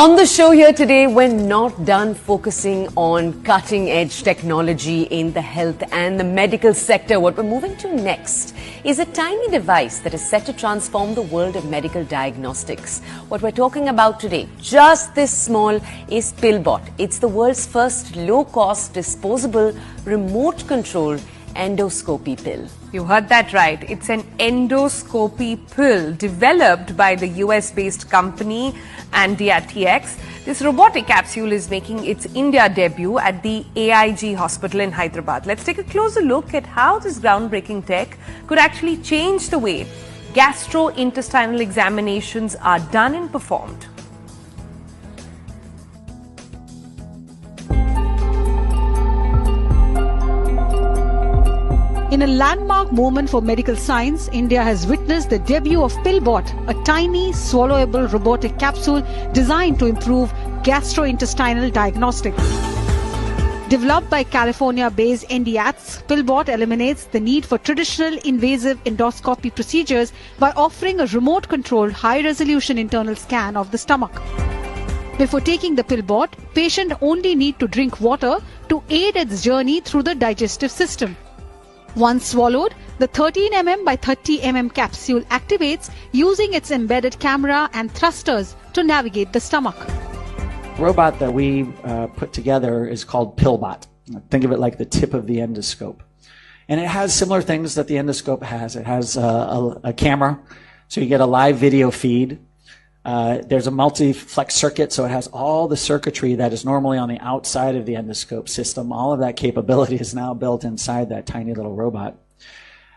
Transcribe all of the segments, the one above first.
On the show here today, we're not done focusing on cutting-edge technology in the health and the medical sector. What we're moving to next is a tiny device that is set to transform the world of medical diagnostics. What we're talking about today, just this small, is PillBot. It's the world's first low-cost, disposable, remote-controlled endoscopy pill. You heard that right. It's an endoscopy pill developed by the US-based company AndiaTx. This robotic capsule is making its India debut at the AIG hospital in Hyderabad. Let's take a closer look at how this groundbreaking tech could actually change the way gastrointestinal examinations are done and performed. In a landmark moment for medical science, India has witnessed the debut of PillBot, a tiny, swallowable robotic capsule designed to improve gastrointestinal diagnostics. Developed by California-based AndiaTx, PillBot eliminates the need for traditional invasive endoscopy procedures by offering a remote-controlled, high-resolution internal scan of the stomach. Before taking the PillBot, patient only need to drink water to aid its journey through the digestive system. Once swallowed, the 13 mm by 30 mm capsule activates using its embedded camera and thrusters to navigate the stomach. The robot that we put together is called PillBot. Think of it like the tip of the endoscope. And it has similar things that the endoscope has. It has a camera, so you get a live video feed. There's a multi-flex circuit, so it has all the circuitry that is normally on the outside of the endoscope system. All of that capability is now built inside that tiny little robot.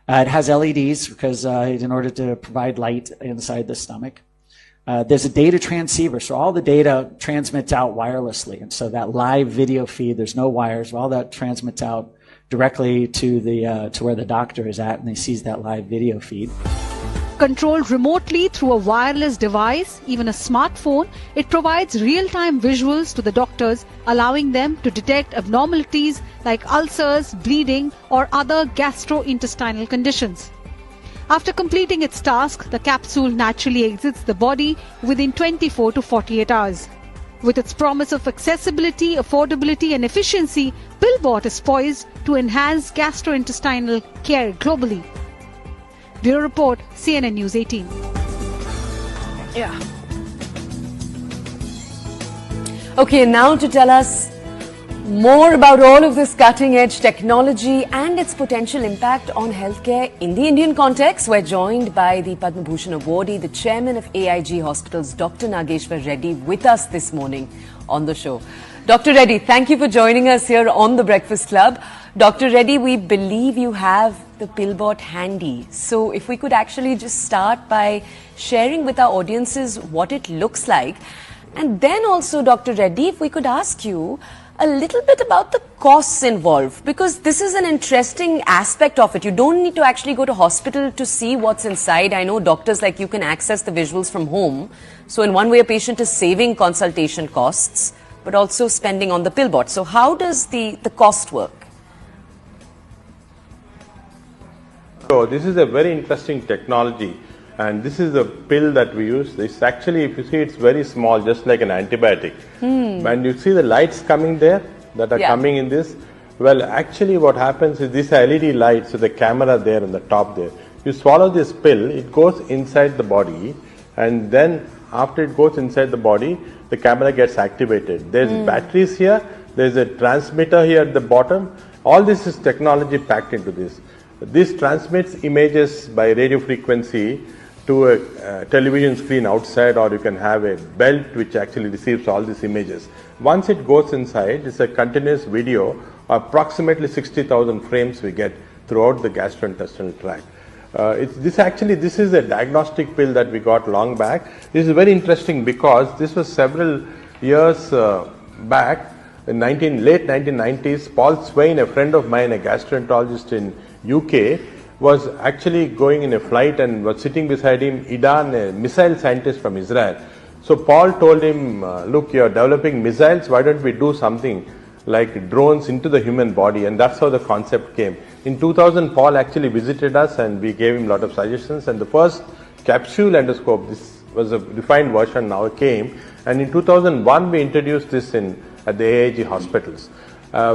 It has LEDs because in order to provide light inside the stomach. There's a data transceiver, so all the data transmits out wirelessly. And so that live video feed, there's no wires, all that transmits out directly to where the doctor is at, and he sees that live video feed. Controlled remotely through a wireless device, even a smartphone, it provides real-time visuals to the doctors, allowing them to detect abnormalities like ulcers, bleeding, or other gastrointestinal conditions. After completing its task, the capsule naturally exits the body within 24 to 48 hours. With its promise of accessibility, affordability, and efficiency, PillBot is poised to enhance gastrointestinal care globally. Bureau Report, CNN News 18. Yeah. Okay, now to tell us more about all of this cutting-edge technology and its potential impact on healthcare in the Indian context, we're joined by the Padma Bhushan awardee, the chairman of AIG Hospitals, Dr. Nageshwar Reddy, with us this morning on the show. Dr. Reddy, thank you for joining us here on The Breakfast Club. Dr. Reddy, we believe you have the PillBot handy. So if we could actually just start by sharing with our audiences what it looks like. And then also, Dr. Reddy, if we could ask you a little bit about the costs involved, because this is an interesting aspect of it. You don't need to actually go to hospital to see what's inside. I know doctors like you can access the visuals from home. So in one way, a patient is saving consultation costs, but also spending on the PillBot. So how does the cost work? So this is a very interesting technology, and this is the pill that we use. This actually, if you see, it's very small, just like an antibiotic. And you see the lights coming there that are coming in this. Well, actually what happens is these are LED lights, so the camera there on the top there. You swallow this pill, it goes inside the body, and then after it goes inside the body, the camera gets activated. There's batteries here, there's a transmitter here at the bottom. All this is technology packed into this. This transmits images by radio frequency to a television screen outside, or you can have a belt which actually receives all these images. Once it goes inside, it's a continuous video, approximately 60,000 frames we get throughout the gastrointestinal tract. This is a diagnostic pill that we got long back. This is very interesting because this was several years back, in late 1990s. Paul Swain, a friend of mine, a gastroenterologist in UK, was actually going in a flight and was sitting beside him Idan, a missile scientist from Israel. So Paul told him, look, you're developing missiles, why don't we do something like drones into the human body? And that's how the concept came. In 2000, Paul actually visited us and we gave him a lot of suggestions, and the first capsule endoscope, this was a refined version, now came, And in 2001, we introduced this at the AIG hospitals.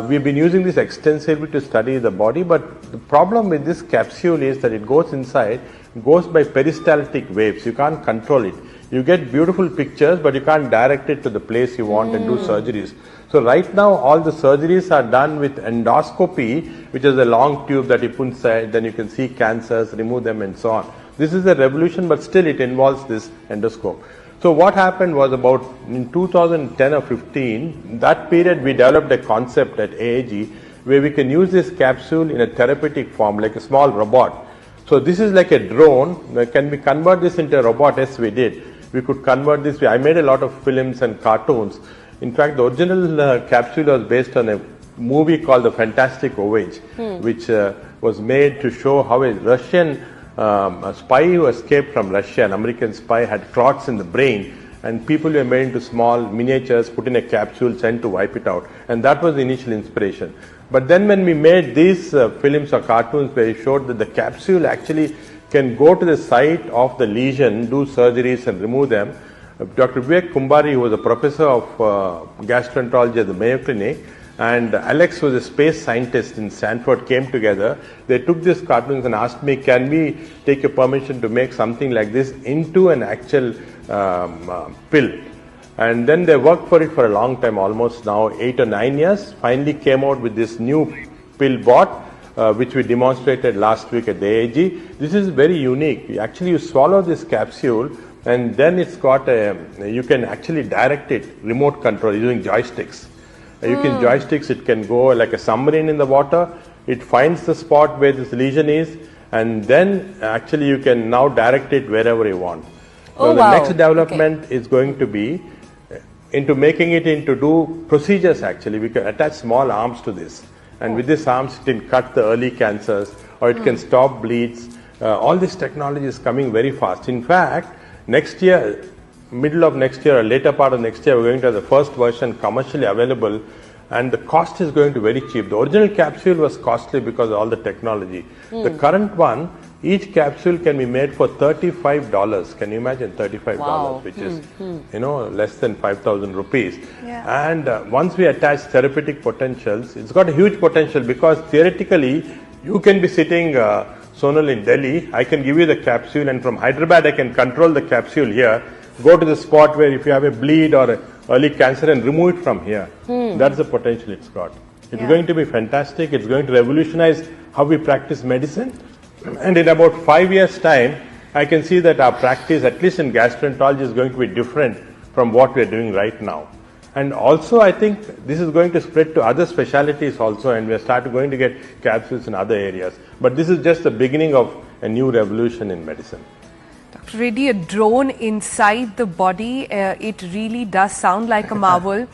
We've been using this extensively to study the body, but the problem with this capsule is that it goes inside, goes by peristaltic waves. You can't control it. You get beautiful pictures, but you can't direct it to the place you want and do surgeries. So right now, all the surgeries are done with endoscopy, which is a long tube that you put inside, then you can see cancers, remove them and so on. This is a revolution, but still it involves this endoscope. So what happened was about in 2010 or 15, that period we developed a concept at AIG where we can use this capsule in a therapeutic form, like a small robot. So this is like a drone. Can we convert this into a robot? Yes, we did. We could convert this. I made a lot of films and cartoons. In fact, the original capsule was based on a movie called The Fantastic Voyage, which was made to show how a Russian a spy who escaped from Russia, an American spy, had clots in the brain, and people were made into small miniatures, put in a capsule, sent to wipe it out. And that was the initial inspiration. But then when we made these films or cartoons where we showed that the capsule actually can go to the site of the lesion, do surgeries and remove them, Dr. Vivek Kumbhari, who was a professor of gastroenterology at the Mayo Clinic, and Alex was a space scientist in Stanford, came together. They took these cartoons and asked me, can we take a permission to make something like this into an actual pill? And then they worked for it for a long time, almost now 8 or 9 years. Finally came out with this new pill bot, which we demonstrated last week at the AIG. This is very unique. You swallow this capsule, and then it's got you can actually direct it, remote control, using joysticks. You can joysticks, it can go like a submarine in the water. It finds the spot where this lesion is, and then actually you can now direct it wherever you want. So the next development is going to be into making it into do procedures actually. We can attach small arms to this, and with these arms it can cut the early cancers, or it can stop bleeds. All this technology is coming very fast. In fact, next year, middle of next year or later part of next year, we're going to have the first version commercially available, and the cost is going to be very cheap. The original capsule was costly because of all the technology. The current one, each capsule can be made for $35. Can you imagine $35, which is less than 5,000 rupees. Yeah. And once we attach therapeutic potentials, it's got a huge potential because theoretically you can be sitting Sonal in Delhi. I can give you the capsule, and from Hyderabad I can control the capsule here. Go to the spot where if you have a bleed or a early cancer and remove it from here. That's the potential it's got. It's going to be fantastic. It's going to revolutionize how we practice medicine. And in about 5 years' time, I can see that our practice, at least in gastroenterology, is going to be different from what we are doing right now. And also, I think this is going to spread to other specialties also, and we are going to get capsules in other areas. But this is just the beginning of a new revolution in medicine. Dr. Reddy, a drone inside the body, it really does sound like a marvel.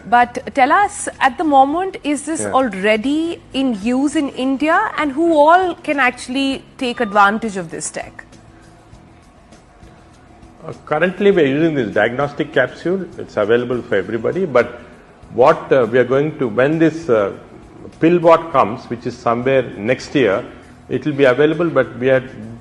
But tell us, at the moment, is this already in use in India, and who all can actually take advantage of this tech? Currently, we are using this diagnostic capsule. It's available for everybody. But what we are going to, when this pill bot comes, which is somewhere next year, it will be available. But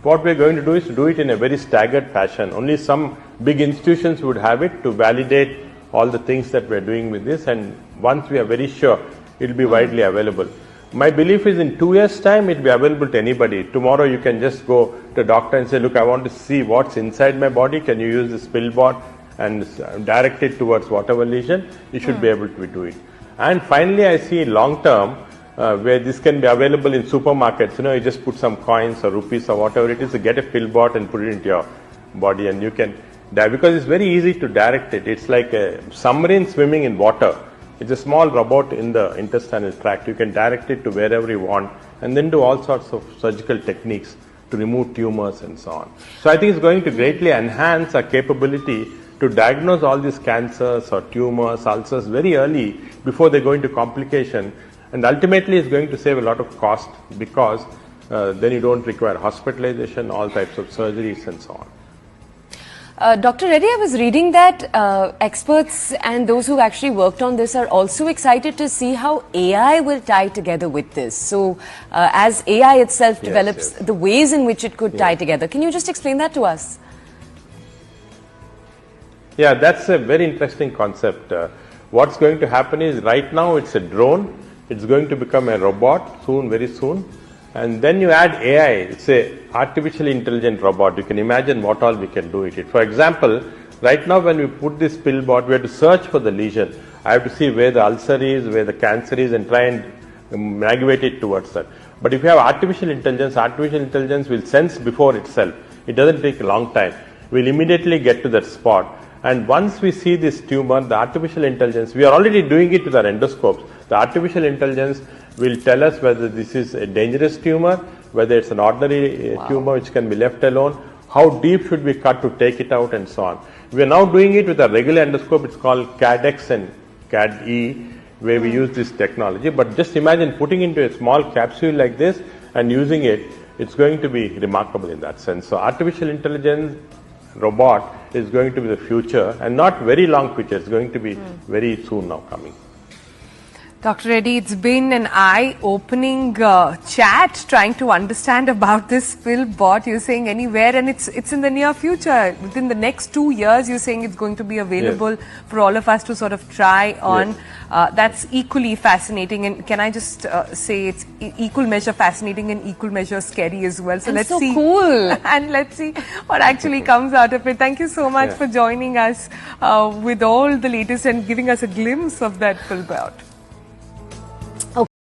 what we are going to do is to do it in a very staggered fashion. Only some big institutions would have it to validate all the things that we are doing with this. And once we are very sure, it will be widely available. My belief is in 2 years' time, it will be available to anybody. Tomorrow you can just go to a doctor and say, look, I want to see what's inside my body. Can you use this pill bot and direct it towards whatever lesion? You should be able to do it. And finally, I see long term, where this can be available in supermarkets. You just put some coins or rupees or whatever it is, to get a pill bot and put it into your body, and you can because it's very easy to direct it. It's like a submarine swimming in water. It's a small robot in the intestinal tract. You can direct it to wherever you want, and then do all sorts of surgical techniques to remove tumors and so on. So I think it's going to greatly enhance our capability to diagnose all these cancers or tumors, ulcers very early before they go into complication. And ultimately, it's going to save a lot of cost because then you don't require hospitalization, all types of surgeries and so on. Dr. Reddy, I was reading that experts and those who actually worked on this are also excited to see how AI will tie together with this. So as AI itself develops, the ways in which it could tie together. Can you just explain that to us? Yeah, that's a very interesting concept. What's going to happen is right now it's a drone. It's going to become a robot soon, very soon. And then you add AI. It's a artificially intelligent robot. You can imagine what all we can do with it. For example, right now when we put this pill bot, we have to search for the lesion. I have to see where the ulcer is, where the cancer is, and try and navigate it towards that. But if you have artificial intelligence will sense before itself. It doesn't take a long time. We'll immediately get to that spot. And once we see this tumor, the artificial intelligence, we are already doing it with our endoscopes. The artificial intelligence will tell us whether this is a dangerous tumor, whether it's an ordinary tumor which can be left alone, how deep should we cut to take it out, and so on. We are now doing it with a regular endoscope. It's called CADX and CAD-E, where we use this technology. But just imagine putting into a small capsule like this and using it. It's going to be remarkable in that sense. So artificial intelligence robot is going to be the future, and not very long future. It's going to be very soon now coming. Dr. Reddy, it's been an eye-opening chat trying to understand about this pill bot. You're saying anywhere, and it's in the near future. Within the next 2 years, you're saying it's going to be available for all of us to sort of try on. That's equally fascinating. And can I just say it's equal measure fascinating and equal measure scary as well. So let's see. Cool. And let's see what actually comes out of it. Thank you so much for joining us with all the latest and giving us a glimpse of that pill bot.